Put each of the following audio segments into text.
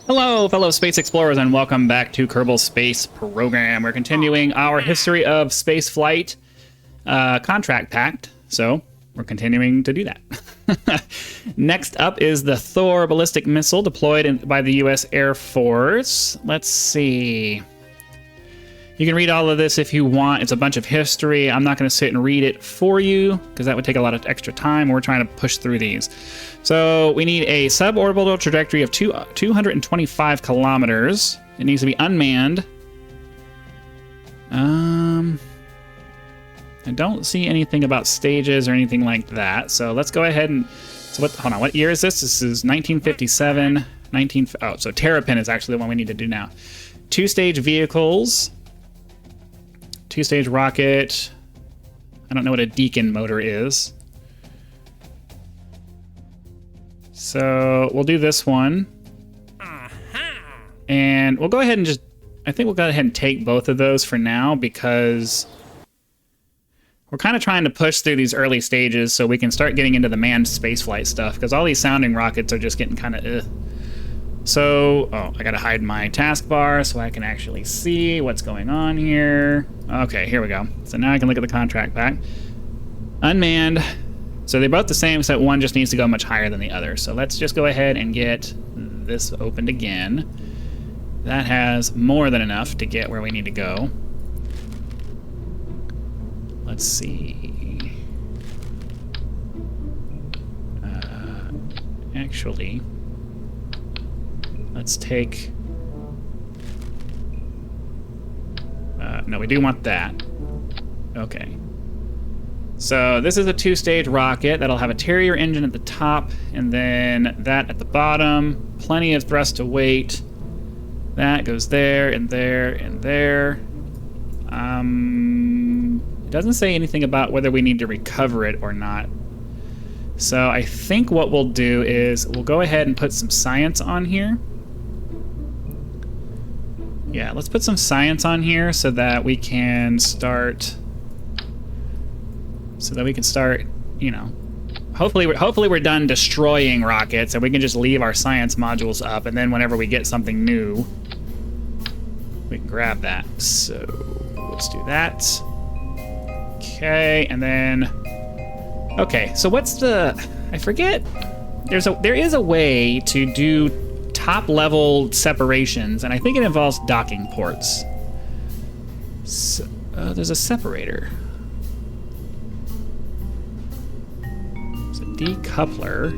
Hello, fellow space explorers, and welcome back to Kerbal Space Program. We're continuing our history of space flight contract pact, so we're continuing to do that. Next up is the Thor ballistic missile deployed by the U.S. Air Force. Let's see. You can read all of this if you want. It's a bunch of history. I'm not going to sit and read it for you because that would take a lot of extra time. We're trying to push through these. So we need a suborbital trajectory of 225 kilometers. It needs to be unmanned. I don't see anything about stages or anything like that. So let's go ahead and... hold on, what year is this? This is 1957. So Terrapin is actually the one we need to do now. Two-stage vehicles. Two-stage rocket. I don't know what a Deacon motor is. So we'll do this one. And we'll go ahead and I think we'll go ahead and take both of those for now because we're kind of trying to push through these early stages so we can start getting into the manned spaceflight stuff because all these sounding rockets are just getting kind of So, I gotta hide my taskbar so I can actually see what's going on here. Okay, here we go. So now I can look at the contract pack. Unmanned. So they're both the same, except one just needs to go much higher than the other. So let's just go ahead and get this opened again. That has more than enough to get where we need to go. Let's see. Actually, let's take... no, we do want that. Okay. So this is a two-stage rocket that'll have a Terrier engine at the top and then that at the bottom. Plenty of thrust to weight. That goes there and there and there. It doesn't say anything about whether we need to recover it or not. So I think what we'll do is we'll go ahead and put some science on here. Yeah, let's put some science on here so that we can start... you know, hopefully we're done destroying rockets and we can just leave our science modules up, and then whenever we get something new, we can grab that. So let's do that. Okay, and then so what's the... I forget. There is a way to do top level separations, and I think it involves docking ports. So, there's a separator. Decoupler.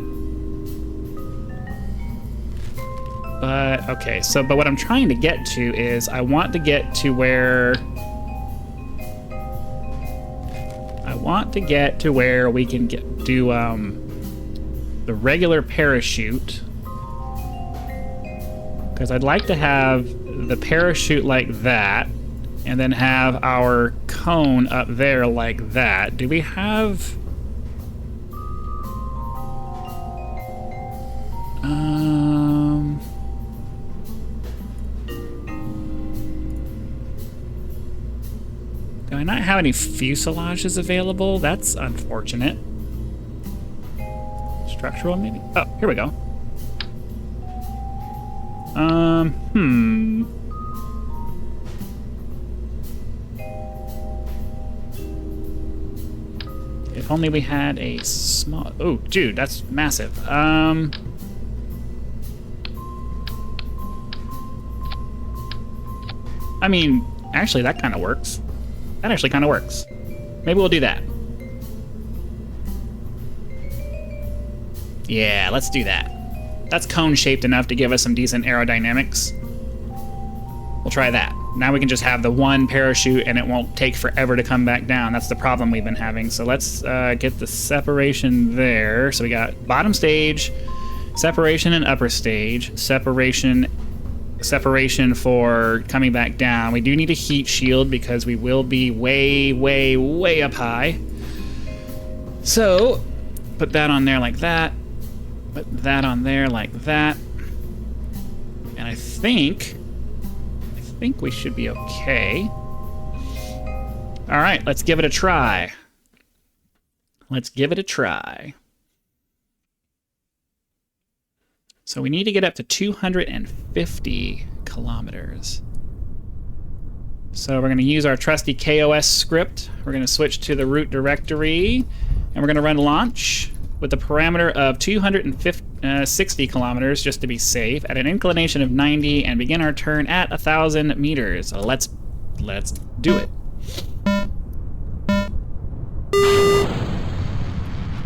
But, okay, but what I'm trying to get to is I want to get to where we can do the regular parachute. Because I'd like to have the parachute like that, and then have our cone up there like that. Do we have... Do I not have any fuselages available? That's unfortunate. Structural, maybe? Oh, here we go. If only we had a small... Oh, dude, that's massive. I mean, actually, that kind of works. That actually kind of works. Maybe we'll do that. Yeah, let's do that. That's cone-shaped enough to give us some decent aerodynamics. We'll try that. Now we can just have the one parachute and it won't take forever to come back down. That's the problem we've been having. So let's get the separation there. So we got bottom stage, separation and upper stage, separation for coming back down. We do need a heat shield because we will be way, way, way up high. So put that on there like that. Put that on there like that. And I think we should be okay. All right, let's give it a try. Let's give it a try. So we need to get up to 250 kilometers. So we're going to use our trusty KOS script. We're going to switch to the root directory, and we're going to run launch with the parameter of 260 kilometers just to be safe at an inclination of 90 and begin our turn at 1,000 meters. So let's do it.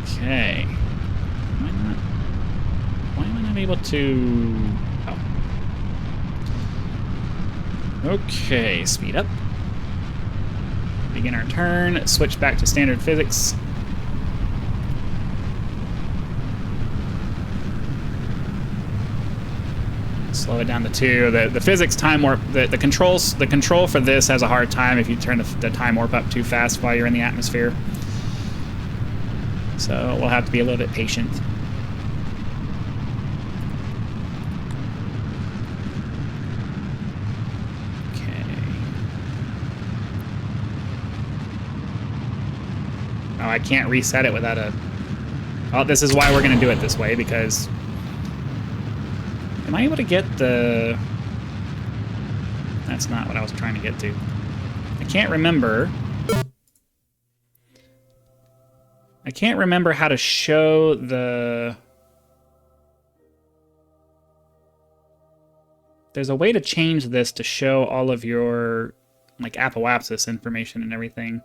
Okay. Why am I not able to... Oh. Okay, speed up. Begin our turn, switch back to standard physics. Slow it down to 2. The physics time warp, the control for this has a hard time if you turn the time warp up too fast while you're in the atmosphere. So we'll have to be a little bit patient. Oh, I can't reset it without a... Oh, this is why we're going to do it this way, because... Am I able to get the... That's not what I was trying to get to. I can't remember. I can't remember how to show the... There's a way to change this to show all of your, like, apoapsis information and everything.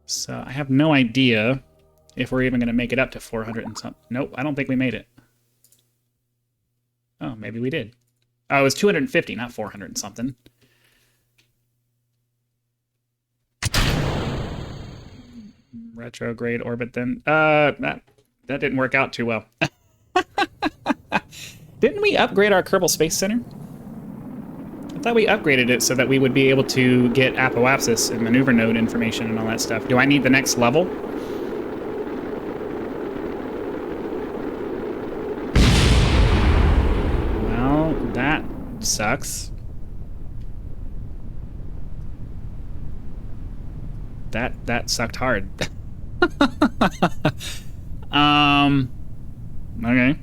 So I have no idea if we're even going to make it up to 400 and something. Nope, I don't think we made it. Oh, maybe we did. Oh, it was 250, not 400 and something. Retrograde orbit then. That didn't work out too well. Didn't we upgrade our Kerbal Space Center? I thought we upgraded it so that we would be able to get apoapsis and maneuver node information and all that stuff. Do I need the next level? Well, that sucks. That sucked hard. Okay.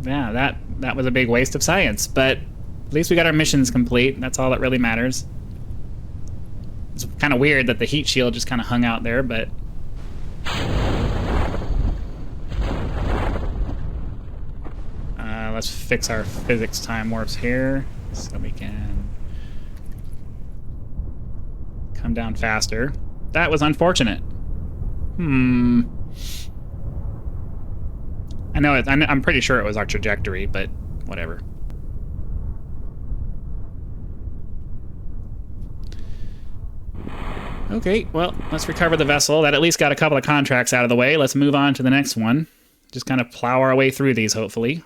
Yeah, that was a big waste of science, but at least we got our missions complete. That's all that really matters. It's kind of weird that the heat shield just kind of hung out there, but... let's fix our physics time warps here so we can come down faster. That was unfortunate. I know I'm pretty sure it was our trajectory, but whatever. Okay, well, let's recover the vessel. That at least got a couple of contracts out of the way. Let's move on to the next one. Just kind of plow our way through these, hopefully.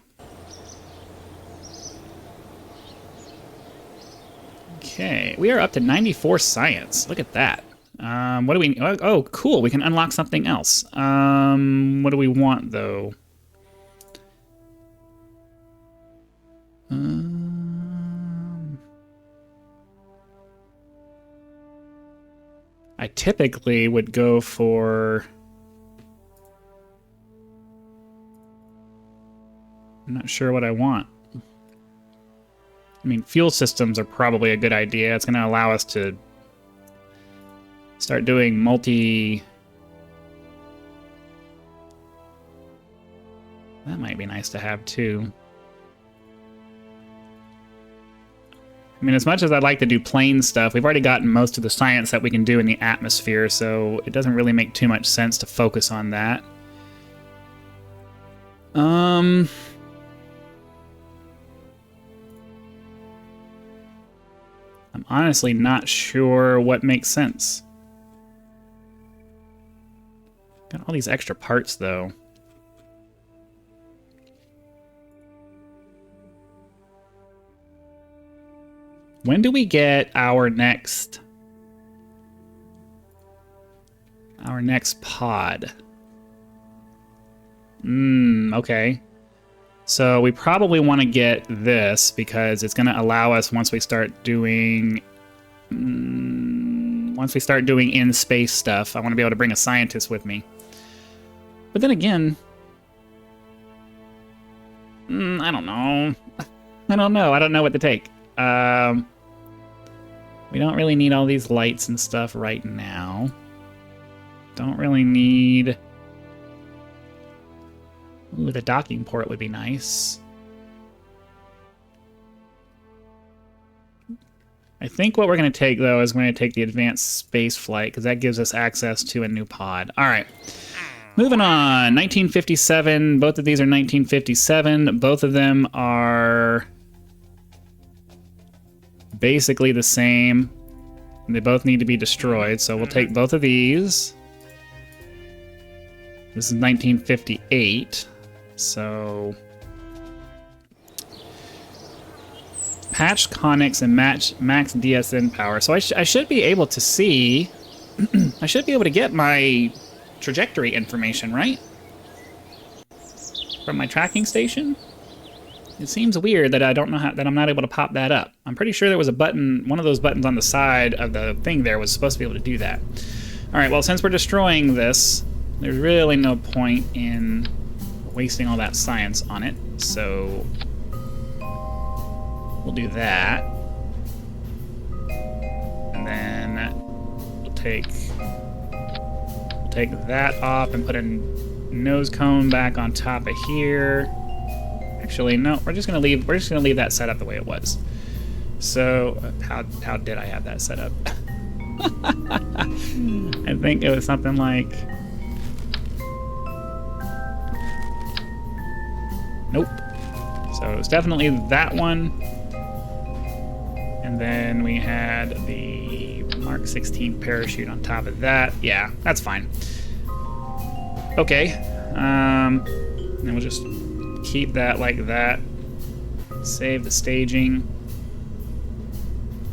Okay, we are up to 94 science. Look at that. What do we... Oh, cool, we can unlock something else. What do we want, though? I typically would go for... I'm not sure what I want. I mean, fuel systems are probably a good idea. It's going to allow us to start doing multi... That might be nice to have, too. I mean, as much as I'd like to do plane stuff, we've already gotten most of the science that we can do in the atmosphere, so it doesn't really make too much sense to focus on that. I'm honestly not sure what makes sense. Got all these extra parts, though. When do we get our next pod? Okay. So we probably want to get this because it's going to allow us once we start doing once we start doing in-space stuff, I want to be able to bring a scientist with me. But then again, I don't know. I don't know. I don't know what to take. We don't really need all these lights and stuff right now. Don't really need... Ooh, the docking port would be nice. I think what we're going to take, though, is we're going to take the advanced space flight, because that gives us access to a new pod. All right. Moving on. 1957. Both of these are 1957. Both of them are basically the same. They both need to be destroyed, so we'll take both of these. This is 1958, so... Patched conics and max DSN power. So I should be able to see... I should be able to get my trajectory information, right? From my tracking station? It seems weird that I don't know that I'm not able to pop that up. I'm pretty sure there was a button, one of those buttons on the side of the thing there was supposed to be able to do that. Alright, well, since we're destroying this, there's really no point in wasting all that science on it, so we'll do that. And then we'll take that off and put a nose cone back on top of here. Actually, no, we're just gonna leave that set up the way it was. So how did I have that set up? I think it was something like, nope. So it was definitely that one. And then we had the Mark 16 parachute on top of that. Yeah, that's fine. Okay. And then we'll just keep that like that. Save the staging.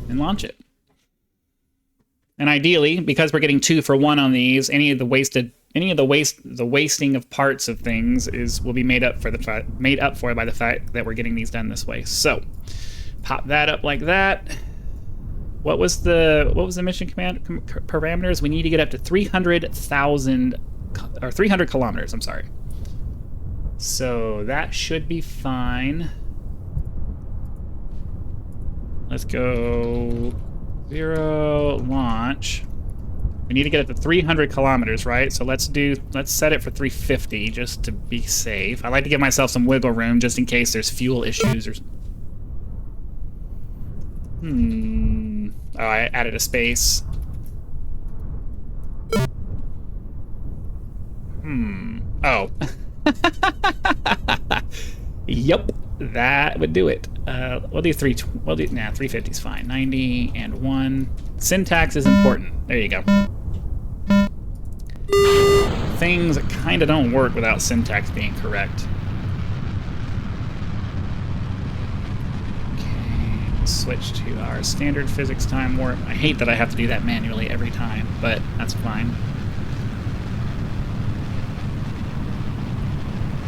And launch it. And ideally, because we're getting 2 for 1 on these, any of the wasting of parts of things will be made up for by the fact that we're getting these done this way. So, pop that up like that. What was the mission command parameters? We need to get up to 300,000 or 300 kilometers. I'm sorry. So that should be fine. Let's go 0 launch. We need to get up to 300 kilometers, right? So let's set it for 350 just to be safe. I like to give myself some wiggle room just in case there's fuel issues or. Oh, I added a space. Oh. Yep, that would do it. We'll do 350 is fine. 90 and 1. Syntax is important. There you go. Things kind of don't work without syntax being correct. Okay, let's switch to our standard physics time warp. I hate that I have to do that manually every time, but that's fine.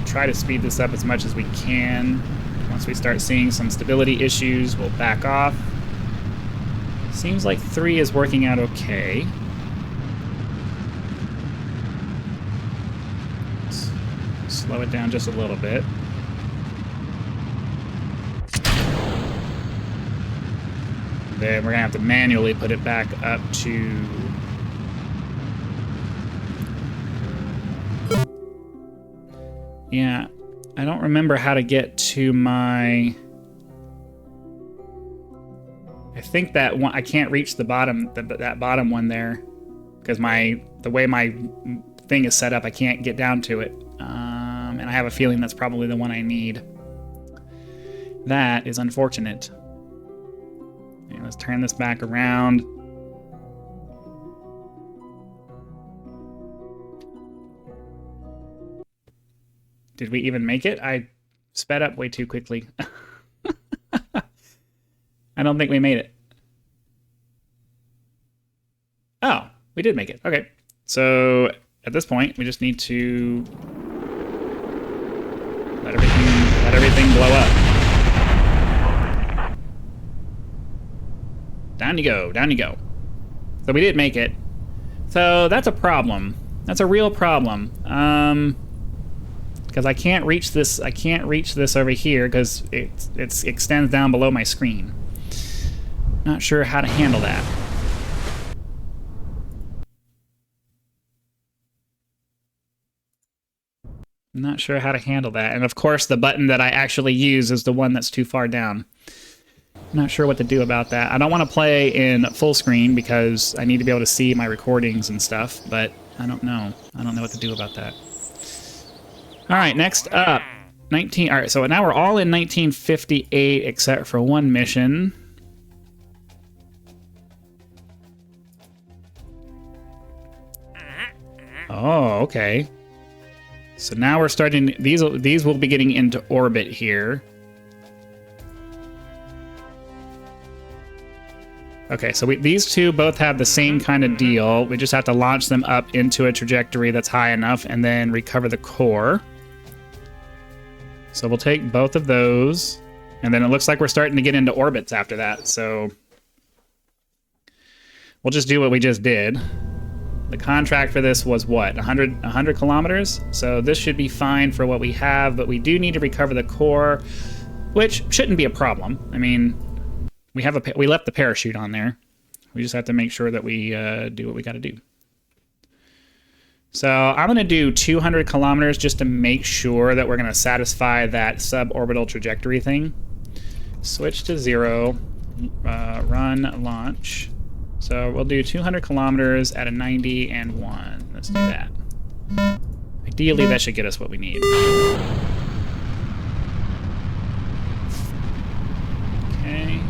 Try to speed this up as much as we can. Once we start seeing some stability issues, we'll back off. Seems like 3 is working out okay. Let's slow it down just a little bit. Then we're gonna have to manually put it back up to... Yeah, I don't remember how to get to my... I think that one, I can't reach the bottom, that bottom one there, because the way my thing is set up, I can't get down to it. And I have a feeling that's probably the one I need. That is unfortunate. Okay, let's turn this back around. Did we even make it? I sped up way too quickly. I don't think we made it. Oh, we did make it. Okay. So at this point, we just need to let everything blow up. Down you go. Down you go. So we did make it. So that's a problem. That's a real problem. Because I can't reach this. I can't reach this over here because it extends down below my screen. Not sure how to handle that. I'm not sure how to handle that. And of course, the button that I actually use is the one that's too far down. I'm not sure what to do about that. I don't want to play in full screen because I need to be able to see my recordings and stuff, but I don't know. I don't know what to do about that. All right, next up. All right, so now we're all in 1958 except for one mission. Oh, okay. So now we're starting. These will be getting into orbit here. Okay, so these two both have the same kind of deal. We just have to launch them up into a trajectory that's high enough and then recover the core. So we'll take both of those, and then it looks like we're starting to get into orbits after that. So we'll just do what we just did. The contract for this was what, 100 kilometers? So this should be fine for what we have, but we do need to recover the core, which shouldn't be a problem. I mean, we left the parachute on there. We just have to make sure that we do what we got to do. So I'm going to do 200 kilometers just to make sure that we're going to satisfy that suborbital trajectory thing. Switch to 0, run, launch. So we'll do 200 kilometers at a 90 and 1. Let's do that. Ideally, that should get us what we need. Okay.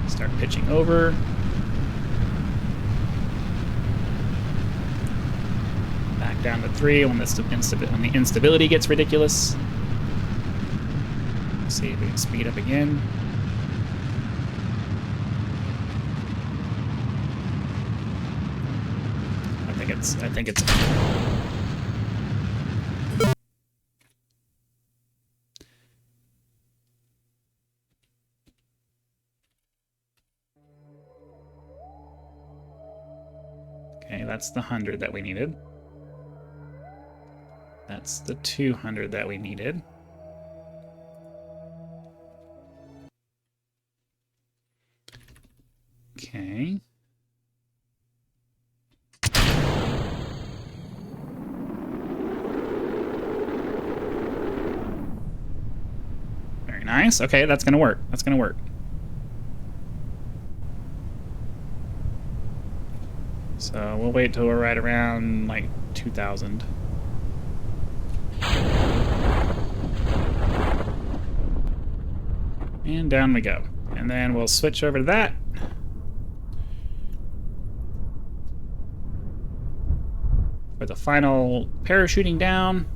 Start pitching over. Back down to 3 when the instability gets ridiculous. Let's see if we can speed up again. I think it's okay, that's the 100 that we needed. That's the 200 that we needed. Okay. Very nice. Okay, that's gonna work. That's gonna work. So we'll wait till we're right around like 2,000. And down we go. And then we'll switch over to that. For the final parachuting down.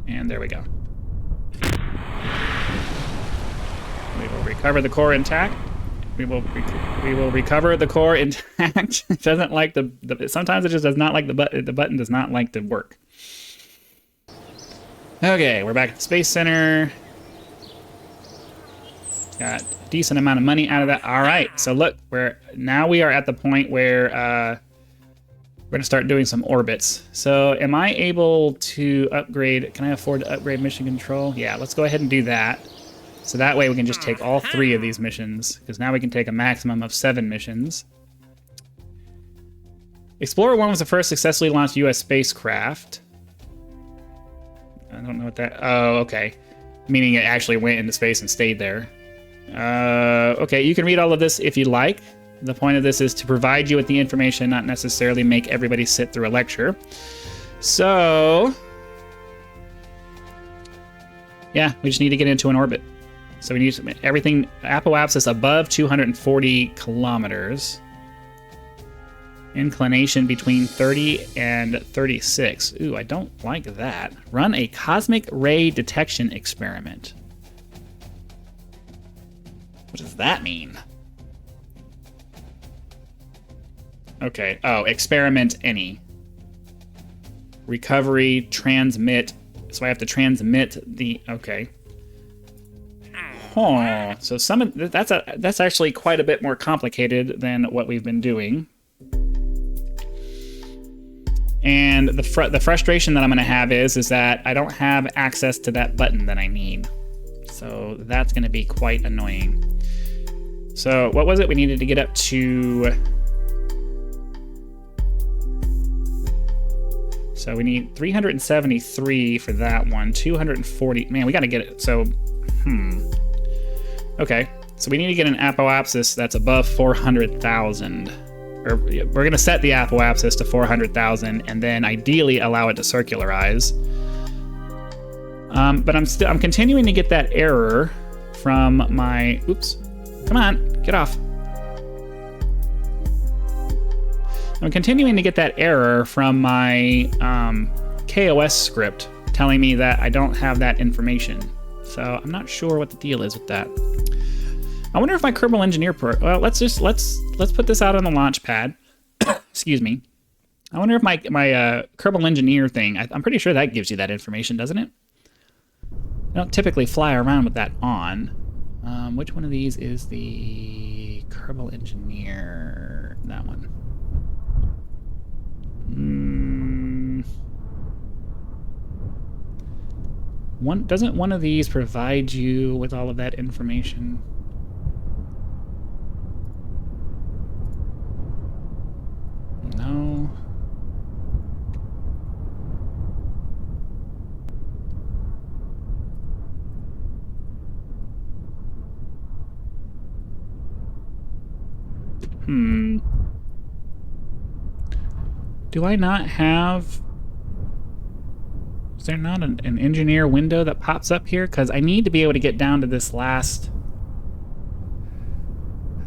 And there we go. We will recover the core intact. We will recover the core intact. It doesn't like sometimes it just does not like the button. The button does not like to work. Okay, we're back at the Space Center. Got a decent amount of money out of that. All right, so look, we are at the point where we're gonna start doing some orbits. So am I able to upgrade? Can I afford to upgrade mission control? Yeah, let's go ahead and do that. So that way we can just take all 3 of these missions, because now we can take a maximum of 7 missions. Explorer 1 was the first successfully launched U.S. spacecraft. I don't know what that... Oh, okay. Meaning it actually went into space and stayed there. Okay, you can read all of this if you like. The point of this is to provide you with the information, not necessarily make everybody sit through a lecture. So... yeah, we just need to get into an orbit. So we need everything apoapsis above 240 kilometers. Inclination between 30 and 36. Ooh, I don't like that. Run a cosmic ray detection experiment. What does that mean? Okay. Oh, experiment any. Recovery, transmit. So I have to transmit the... Okay. Oh, so that's actually quite a bit more complicated than what we've been doing. And the frustration that I'm going to have is that I don't have access to that button that I need. So that's going to be quite annoying. So what was it? We needed to get up to... So we need 373 for that one, 240. Man, we got to get it. So, Okay, so we need to get an apoapsis that's above 400,000. Or we're going to set the apoapsis to 400,000 and then ideally allow it to circularize. But I'm continuing to get that error from my... Oops. Come on, get off. I'm continuing to get that error from my KOS script telling me that I don't have that information. So I'm not sure what the deal is with that. I wonder if my Kerbal engineer well, let's put this out on the launch pad. Excuse me. I wonder if my Kerbal engineer thing, I'm pretty sure that gives you that information, doesn't it? I don't typically fly around with that on. Which one of these is the Kerbal engineer? That one. Doesn't one of these provide you with all of that information? No. Do I not have... Is there not an engineer window that pops up here? Because I need to be able to get down to this last...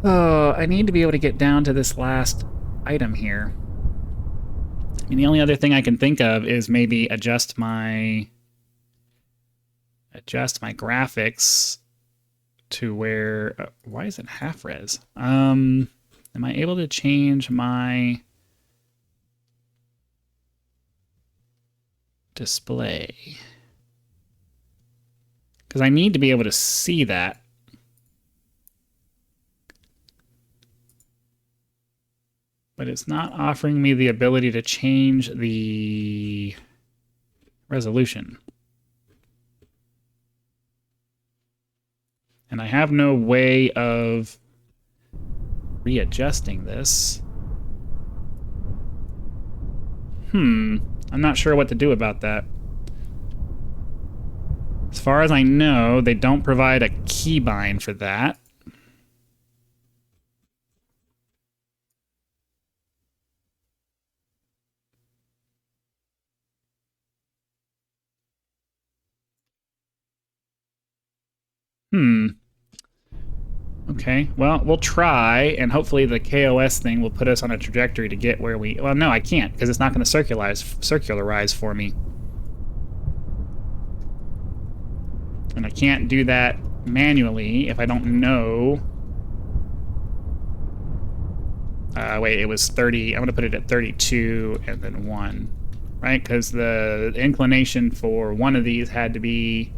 Oh, I need to be able to get down to this last item here. I mean, the only other thing I can think of is maybe adjust my graphics to where... why is it half res? Am I able to change my display? Because I need to be able to see that. But it's not offering me the ability to change the resolution. And I have no way of readjusting this. I'm not sure what to do about that. As far as I know, they don't provide a keybind for that. Okay, well, we'll try, and hopefully the KOS thing will put us on a trajectory to get where we... Well, no, I can't, because it's not going to circularize for me. And I can't do that manually if I don't know... wait, it was 30. I'm going to put it at 32 and then 1. Right? Because the inclination for one of these had to be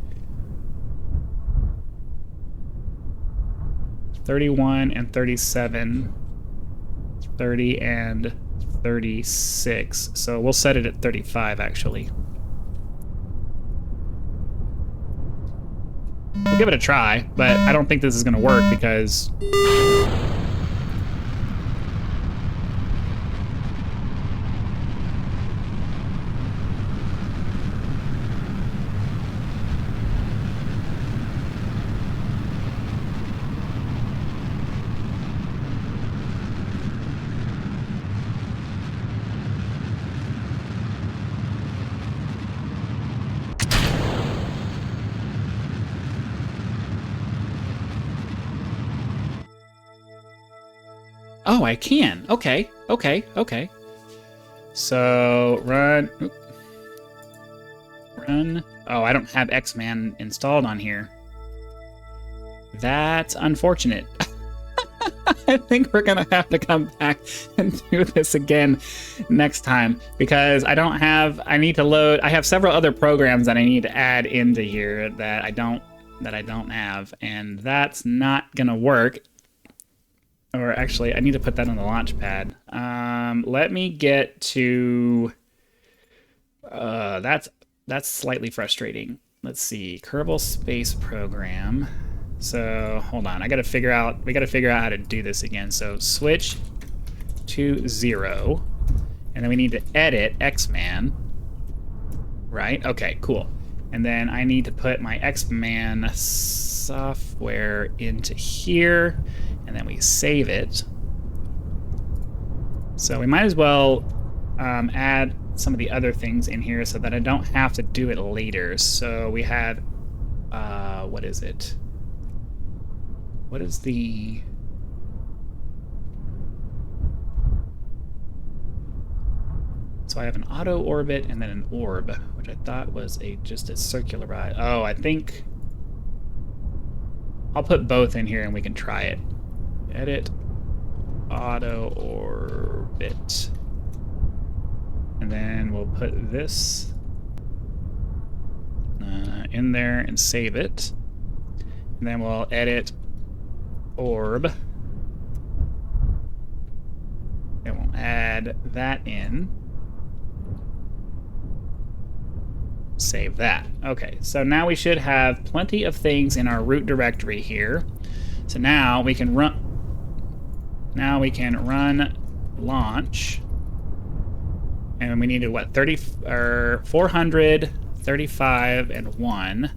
31 and 37, 30 and 36. So we'll set it at 35, actually. We'll give it a try, but I don't think this is going to work because... Oh, I can. Okay, okay, okay. So, run. Run. Oh, I don't have X-Man installed on here. That's unfortunate. I think we're going to have to come back and do this again next time because I need to load. I have several other programs that I need to add into here that I don't that I don't have, and that's not gonna work. Or actually, I need to put that on the launch pad. Let me get to... that's slightly frustrating. Let's see, Kerbal Space Program. So hold on, we gotta figure out how to do this again. So switch to 0, and then we need to edit X-Man. Right? Okay, cool. And then I need to put my X-Man software into here, and then we save it. So we might as well add some of the other things in here so that I don't have to do it later. So we have, what is it? What is the... So I have an auto orbit and then an orb, which I thought was just a circular ride. Oh, I think I'll put both in here and we can try it. Edit auto orbit. And then we'll put this in there and save it. And then we'll edit orb. And we'll add that in. Save that. Okay, so now we should have plenty of things in our root directory here. So now we can run. Now we can run launch. And we needed what, 400, 35, and 1.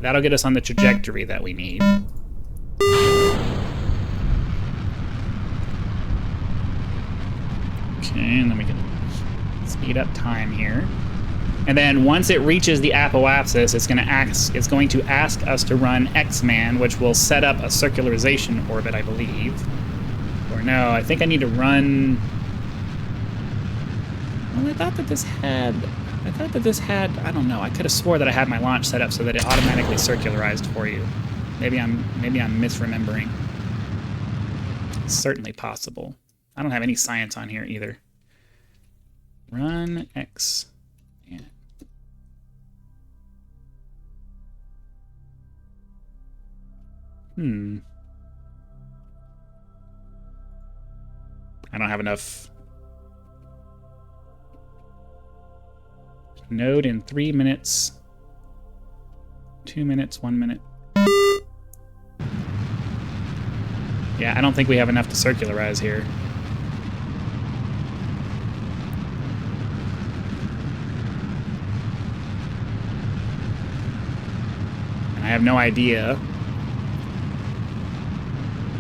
That'll get us on the trajectory that we need. Okay, and then we can speed up time here. And then once it reaches the apoapsis, it's going to ask us to run X-Man, which will set up a circularization orbit, I believe. Or no, I think I need to run... Well, I thought that this had, I don't know, I could have swore that I had my launch set up so that it automatically circularized for you. Maybe I'm misremembering. It's certainly possible. I don't have any science on here either. Run X. Yeah. I don't have enough. Node in 3 minutes. 2 minutes, 1 minute. Yeah, I don't think we have enough to circularize here. And I have no idea.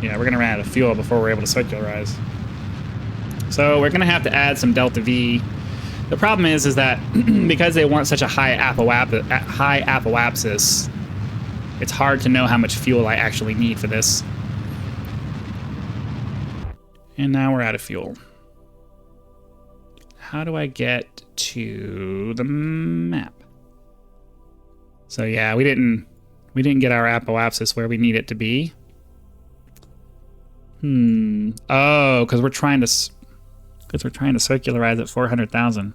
Yeah, we're gonna run out of fuel before we're able to circularize. So we're gonna have to add some delta V. The problem is that because they want such a high apoapsis, it's hard to know how much fuel I actually need for this. And now we're out of fuel. How do I get to the map? So yeah, we didn't get our apoapsis where we need it to be. Oh, because we're trying to circularize at 400,000.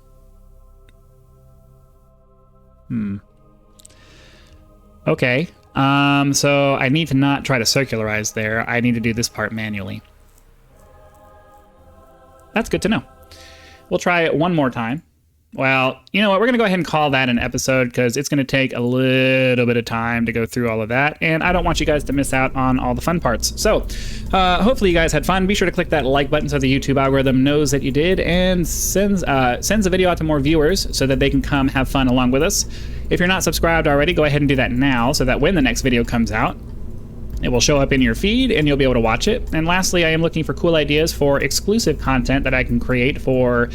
Okay. So I need to not try to circularize there. I need to do this part manually. That's good to know. We'll try it one more time. Well, you know what? We're going to go ahead and call that an episode because it's going to take a little bit of time to go through all of that, and I don't want you guys to miss out on all the fun parts. So, hopefully you guys had fun. Be sure to click that like button so the YouTube algorithm knows that you did and sends the video out to more viewers so that they can come have fun along with us. If you're not subscribed already, go ahead and do that now so that when the next video comes out, it will show up in your feed and you'll be able to watch it. And lastly, I am looking for cool ideas for exclusive content that I can create for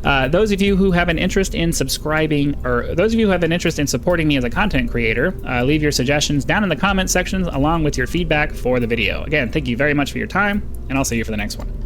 those of you who have an interest in subscribing, or those of you who have an interest in supporting me as a content creator. Leave your suggestions down in the comment sections along with your feedback for the video. Again, thank you very much for your time, and I'll see you for the next one.